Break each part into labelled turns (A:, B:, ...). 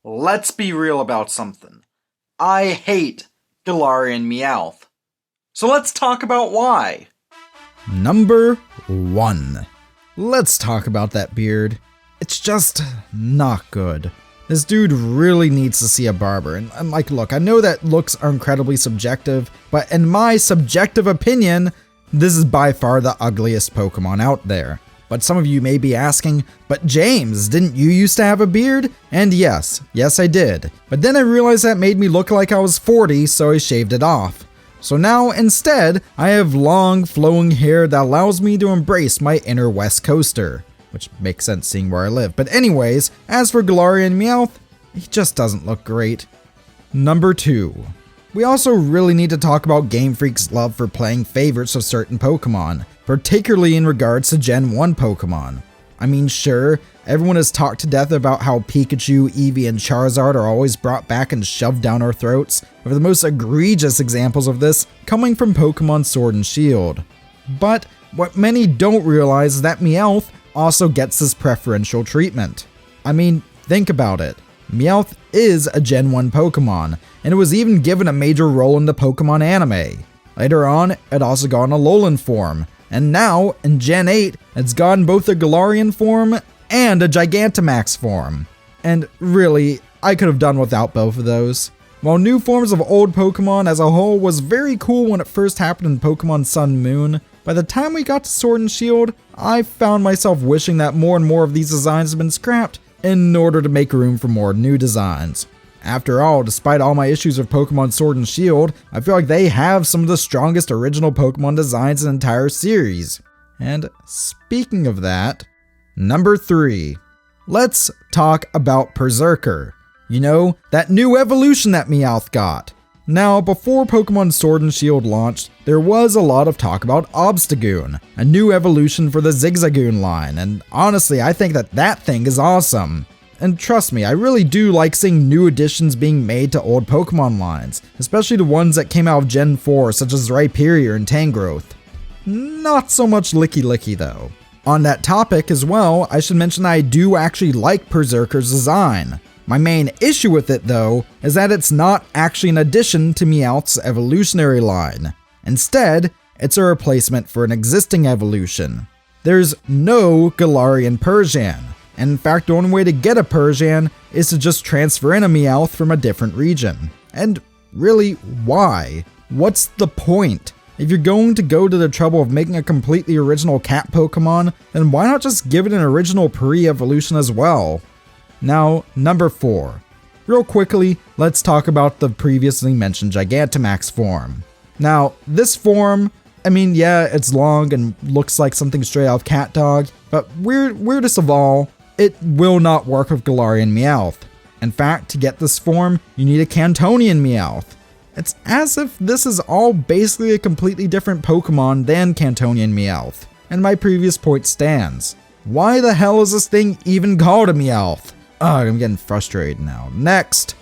A: let's be real about something. I hate Galarian Meowth. So let's talk about why.
B: Number 1. Let's talk about that beard. It's just not good. This dude really needs to see a barber. And look, I know that looks are incredibly subjective, but in my subjective opinion, this is by far the ugliest Pokemon out there. But some of you may be asking, but James, didn't you used to have a beard? And yes I did. But then I realized that made me look like I was 40, so I shaved it off. So now, instead, I have long, flowing hair that allows me to embrace my inner West Coaster. Which makes sense seeing where I live. But anyways, as for Galarian Meowth, he just doesn't look great. Number 2. We also really need to talk about Game Freak's love for playing favorites of certain Pokemon, particularly in regards to Gen 1 Pokemon. I mean, sure, everyone has talked to death about how Pikachu, Eevee, and Charizard are always brought back and shoved down our throats, with the most egregious examples of this coming from Pokemon Sword and Shield. But what many don't realize is that Meowth also gets this preferential treatment. I mean, think about it. Meowth is a Gen 1 Pokemon, and it was even given a major role in the Pokemon anime. Later on, it also got an Alolan form, and now, in Gen 8, it's gotten both a Galarian form and a Gigantamax form. And really, I could have done without both of those. While new forms of old Pokemon as a whole was very cool when it first happened in Pokemon Sun and Moon, by the time we got to Sword and Shield, I found myself wishing that more and more of these designs had been scrapped in order to make room for more new designs. After all, despite all my issues with Pokemon Sword and Shield, I feel like they have some of the strongest original Pokemon designs in the entire series. And speaking of that, number 3. Let's talk about Berserker. You know, that new evolution that Meowth got. Now, before Pokemon Sword and Shield launched, there was a lot of talk about Obstagoon, a new evolution for the Zigzagoon line, and honestly, I think that thing is awesome. And trust me, I really do like seeing new additions being made to old Pokemon lines, especially the ones that came out of Gen 4, such as Rhyperior and Tangrowth. Not so much Licky Licky though. On that topic as well, I should mention that I do actually like Berserker's design. My main issue with it, though, is that it's not actually an addition to Meowth's evolutionary line. Instead, it's a replacement for an existing evolution. There's no Galarian Persian, and in fact the only way to get a Persian is to just transfer in a Meowth from a different region. And really, why? What's the point? If you're going to go to the trouble of making a completely original cat Pokemon, then why not just give it an original pre-evolution as well? Now, number 4. Real quickly, let's talk about the previously mentioned Gigantamax form. Now, this form, I mean, yeah, it's long and looks like something straight out of Cat Dog, but weirdest of all, it will not work with Galarian Meowth. In fact, to get this form, you need a Cantonian Meowth. It's as if this is all basically a completely different Pokemon than Cantonian Meowth, and my previous point stands. Why the hell is this thing even called a Meowth? Ugh, I'm getting frustrated now. Next,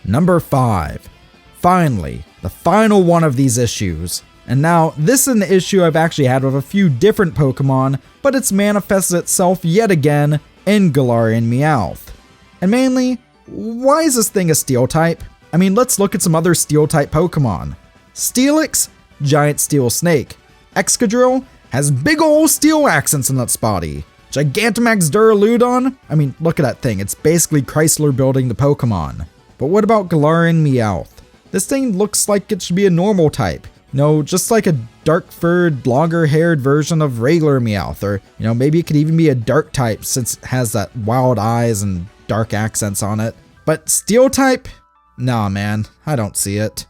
B: number 5. Finally, the final one of these issues. And now, this is an issue I've actually had with a few different Pokemon, but it's manifested itself yet again in Galarian Meowth. And mainly, why is this thing a Steel type? I mean, let's look at some other Steel type Pokemon. Steelix, giant steel snake. Excadrill has big ol' steel accents in its body. Gigantamax Duraludon? I mean, look at that thing. It's basically Chrysler building the Pokemon. But what about Galarian Meowth? This thing looks like it should be a normal type. No, just like a dark-furred, longer-haired version of regular Meowth. Or, maybe it could even be a dark type since it has that wild eyes and dark accents on it. But Steel type? Nah, man. I don't see it.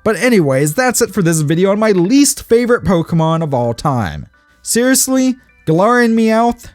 B: But anyways, that's it for this video on my least favorite Pokemon of all time. Seriously, Galarian Meowth?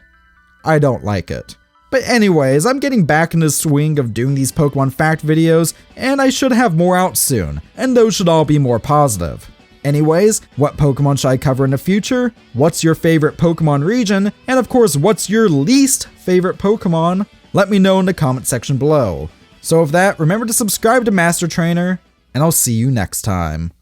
B: I don't like it. But anyways, I'm getting back in the swing of doing these Pokemon fact videos, and I should have more out soon, and those should all be more positive. Anyways, what Pokemon should I cover in the future? What's your favorite Pokemon region? And of course, what's your least favorite Pokemon? Let me know in the comment section below. So with that, remember to subscribe to Master Trainer, and I'll see you next time.